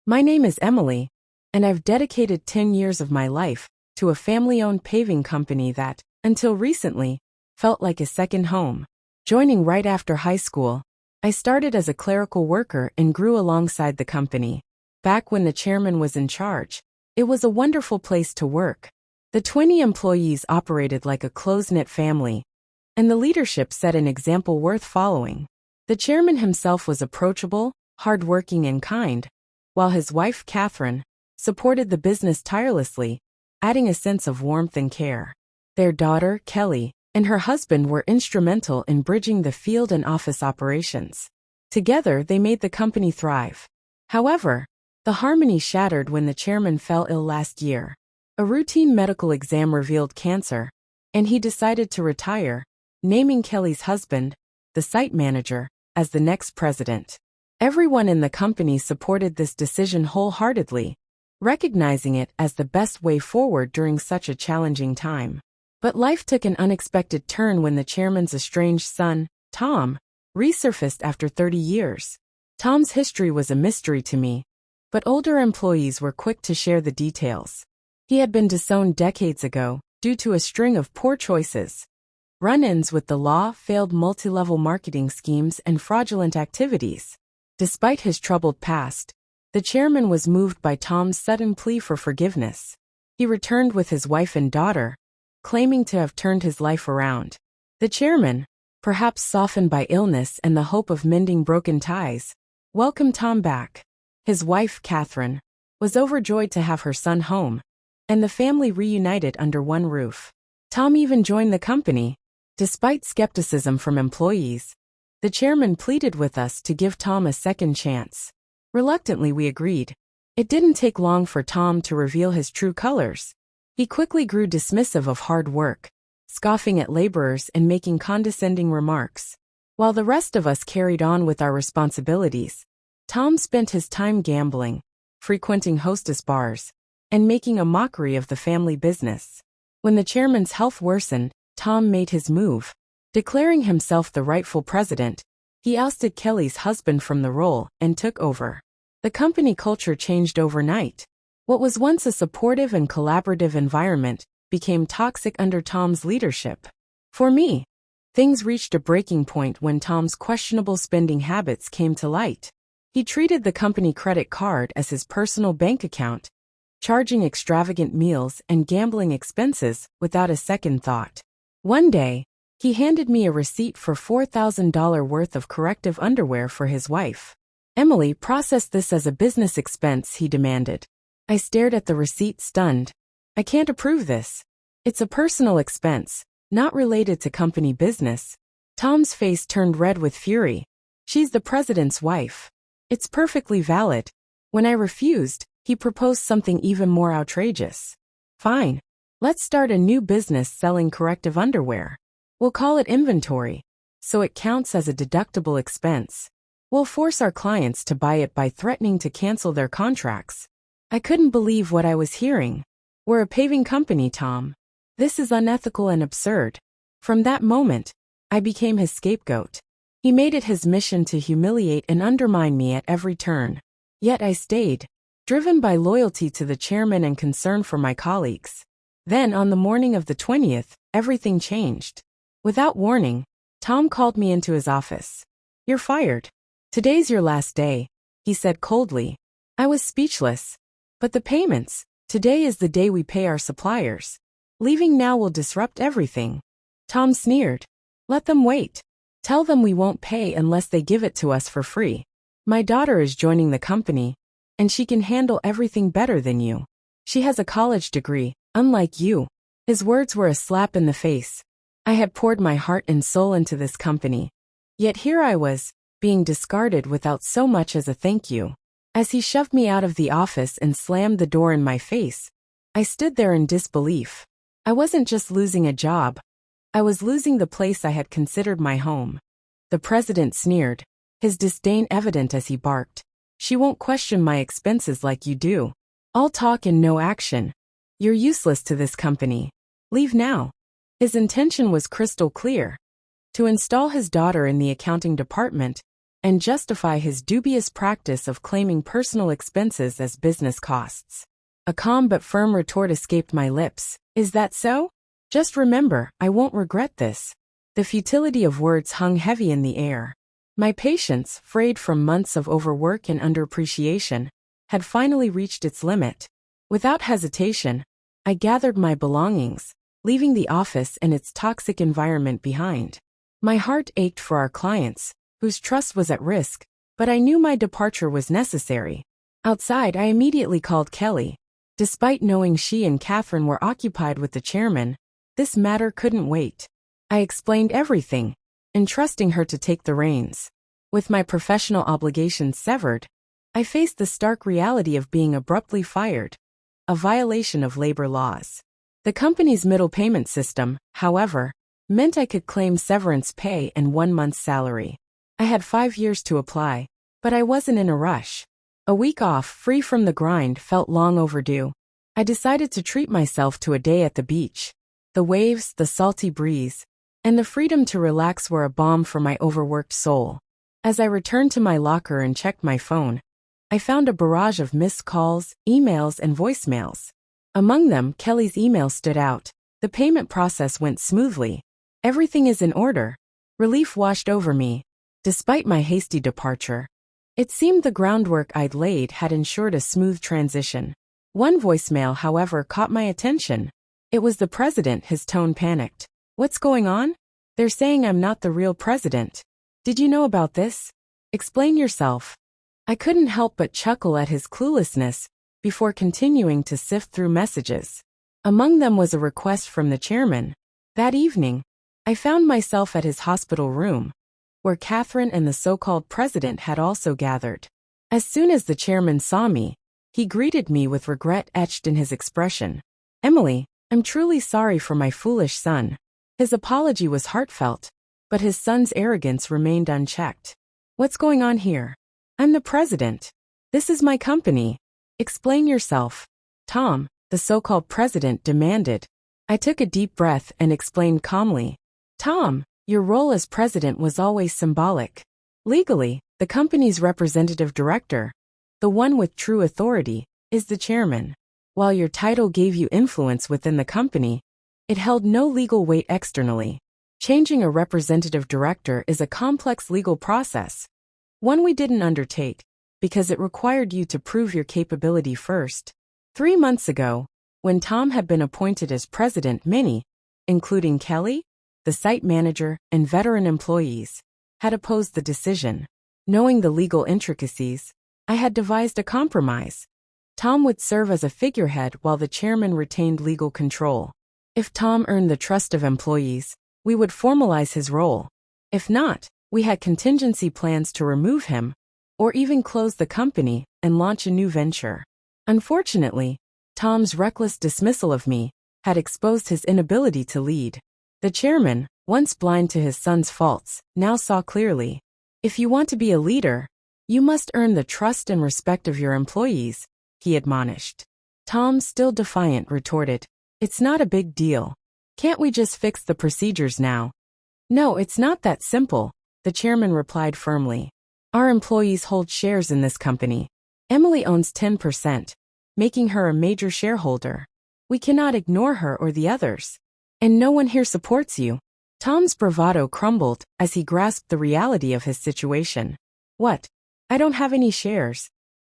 My name is Emily, and I've dedicated 10 years of my life to a family-owned paving company that, until recently, felt like a second home. Joining right after high school, I started as a clerical worker and grew alongside the company. Back when the chairman was in charge, it was a wonderful place to work. The 20 employees operated like a close-knit family, and the leadership set an example worth following. The chairman himself was approachable, hardworking, and kind, while his wife, Catherine, supported the business tirelessly, adding a sense of warmth and care. Their daughter, Kelly, and her husband were instrumental in bridging the field and office operations. Together, they made the company thrive. However, the harmony shattered when the chairman fell ill last year. A routine medical exam revealed cancer, and he decided to retire, naming Kelly's husband, the site manager, as the next president. Everyone in the company supported this decision wholeheartedly, recognizing it as the best way forward during such a challenging time. But life took an unexpected turn when the chairman's estranged son, Tom, resurfaced after 30 years. Tom's history was a mystery to me, but older employees were quick to share the details. He had been disowned decades ago due to a string of poor choices, run-ins with the law, failed multi-level marketing schemes, and fraudulent activities. Despite his troubled past, the chairman was moved by Tom's sudden plea for forgiveness. He returned with his wife and daughter, claiming to have turned his life around. The chairman, perhaps softened by illness and the hope of mending broken ties, welcomed Tom back. His wife, Catherine, was overjoyed to have her son home, and the family reunited under one roof. Tom even joined the company. Despite skepticism from employees, the chairman pleaded with us to give Tom a second chance. Reluctantly, we agreed. It didn't take long for Tom to reveal his true colors. He quickly grew dismissive of hard work, scoffing at laborers and making condescending remarks. While the rest of us carried on with our responsibilities, Tom spent his time gambling, frequenting hostess bars, and making a mockery of the family business. When the chairman's health worsened, Tom made his move. Declaring himself the rightful president, he ousted Kelly's husband from the role and took over. The company culture changed overnight. What was once a supportive and collaborative environment became toxic under Tom's leadership. For me, things reached a breaking point when Tom's questionable spending habits came to light. He treated the company credit card as his personal bank account, charging extravagant meals and gambling expenses without a second thought. One day, he handed me a receipt for $4,000 worth of corrective underwear for his wife. "Emily, process this as a business expense," he demanded. I stared at the receipt, stunned. "I can't approve this. It's a personal expense, not related to company business." Tom's face turned red with fury. "She's the president's wife. It's perfectly valid." When I refused, he proposed something even more outrageous. "Fine. Let's start a new business selling corrective underwear. We'll call it inventory, so it counts as a deductible expense. We'll force our clients to buy it by threatening to cancel their contracts." I couldn't believe what I was hearing. "We're a paving company, Tom. This is unethical and absurd." From that moment, I became his scapegoat. He made it his mission to humiliate and undermine me at every turn. Yet I stayed, driven by loyalty to the chairman and concern for my colleagues. Then, on the morning of the 20th, everything changed. Without warning, Tom called me into his office. "You're fired. Today's your last day," he said coldly. I was speechless. "But the payments, today is the day we pay our suppliers. Leaving now will disrupt everything." Tom sneered. "Let them wait. Tell them we won't pay unless they give it to us for free. My daughter is joining the company, and she can handle everything better than you. She has a college degree, unlike you." His words were a slap in the face. I had poured my heart and soul into this company. Yet here I was, being discarded without so much as a thank you. As he shoved me out of the office and slammed the door in my face, I stood there in disbelief. I wasn't just losing a job. I was losing the place I had considered my home. The president sneered, his disdain evident as he barked. "She won't question my expenses like you do. All talk and no action. You're useless to this company. Leave now." His intention was crystal clear: to install his daughter in the accounting department and justify his dubious practice of claiming personal expenses as business costs. A calm but firm retort escaped my lips. Is that so? Just remember, I won't regret this. The futility of words hung heavy in the air. My patience, frayed from months of overwork and underappreciation, had finally reached its limit. Without hesitation, I gathered my belongings, leaving the office and its toxic environment behind. My heart ached for our clients, whose trust was at risk, but I knew my departure was necessary. Outside, I immediately called Kelly. Despite knowing she and Catherine were occupied with the chairman, this matter couldn't wait. I explained everything, entrusting her to take the reins. With my professional obligations severed, I faced the stark reality of being abruptly fired, a violation of labor laws. The company's middle payment system, however, meant I could claim severance pay and 1 month's salary. I had 5 years to apply, but I wasn't in a rush. A week off, free from the grind, felt long overdue. I decided to treat myself to a day at the beach. The waves, the salty breeze, and the freedom to relax were a balm for my overworked soul. As I returned to my locker and checked my phone, I found a barrage of missed calls, emails, and voicemails. Among them, Kelly's email stood out. The payment process went smoothly. Everything is in order. Relief washed over me. Despite my hasty departure, it seemed the groundwork I'd laid had ensured a smooth transition. One voicemail, however, caught my attention. It was the president. His tone panicked. What's going on? They're saying I'm not the real president. Did you know about this? Explain yourself. I couldn't help but chuckle at his cluelessness before continuing to sift through messages. Among them was a request from the chairman. That evening, I found myself at his hospital room, where Catherine and the so-called president had also gathered. As soon as the chairman saw me, he greeted me with regret etched in his expression. Emily, I'm truly sorry for my foolish son. His apology was heartfelt, but his son's arrogance remained unchecked. What's going on here? I'm the president. This is my company. Explain yourself. Tom, the so-called president, demanded. I took a deep breath and explained calmly. Tom, your role as president was always symbolic. Legally, the company's representative director, the one with true authority, is the chairman. While your title gave you influence within the company, it held no legal weight externally. Changing a representative director is a complex legal process, one we didn't undertake, because it required you to prove your capability first. 3 months ago, when Tom had been appointed as president, many, including Kelly, the site manager, and veteran employees, had opposed the decision. Knowing the legal intricacies, I had devised a compromise. Tom would serve as a figurehead while the chairman retained legal control. If Tom earned the trust of employees, we would formalize his role. If not, we had contingency plans to remove him, or even close the company and launch a new venture. Unfortunately, Tom's reckless dismissal of me had exposed his inability to lead. The chairman, once blind to his son's faults, now saw clearly. If you want to be a leader, you must earn the trust and respect of your employees, he admonished. Tom, still defiant, retorted, It's not a big deal. Can't we just fix the procedures now? No, it's not that simple, the chairman replied firmly. Our employees hold shares in this company. Emily owns 10%, making her a major shareholder. We cannot ignore her or the others. And no one here supports you. Tom's bravado crumbled as he grasped the reality of his situation. What? I don't have any shares.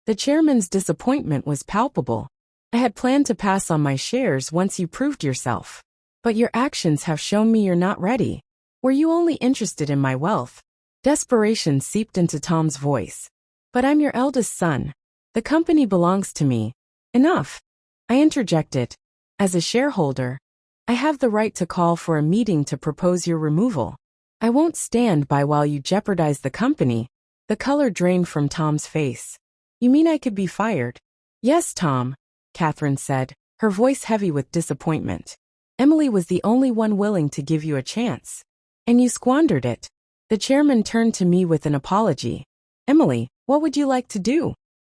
The chairman's disappointment was palpable. I had planned to pass on my shares once you proved yourself. But your actions have shown me you're not ready. Were you only interested in my wealth? Desperation seeped into Tom's voice. But I'm your eldest son. The company belongs to me. Enough. I interjected. As a shareholder, I have the right to call for a meeting to propose your removal. I won't stand by while you jeopardize the company. The color drained from Tom's face. You mean I could be fired? Yes, Tom, Catherine said, her voice heavy with disappointment. Emily was the only one willing to give you a chance. And you squandered it. The chairman turned to me with an apology. Emily, what would you like to do?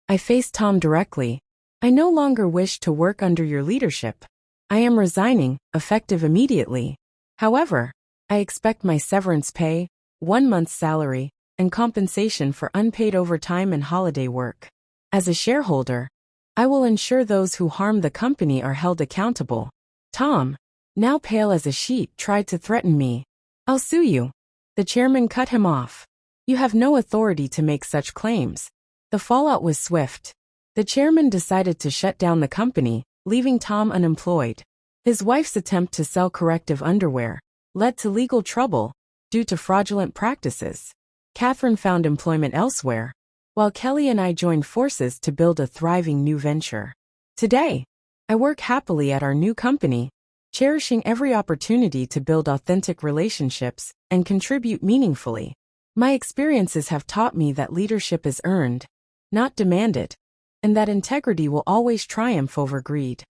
I faced Tom directly. I no longer wish to work under your leadership. I am resigning, effective immediately. However, I expect my severance pay, 1 month's salary, and compensation for unpaid overtime and holiday work. As a shareholder, I will ensure those who harm the company are held accountable. Tom, now pale as a sheet, tried to threaten me. I'll sue you. The chairman cut him off. You have no authority to make such claims. The fallout was swift. The chairman decided to shut down the company, leaving Tom unemployed. His wife's attempt to sell corrective underwear led to legal trouble due to fraudulent practices. Catherine found employment elsewhere, while Kelly and I joined forces to build a thriving new venture. Today, I work happily at our new company, cherishing every opportunity to build authentic relationships and contribute meaningfully. My experiences have taught me that leadership is earned, not demanded, and that integrity will always triumph over greed.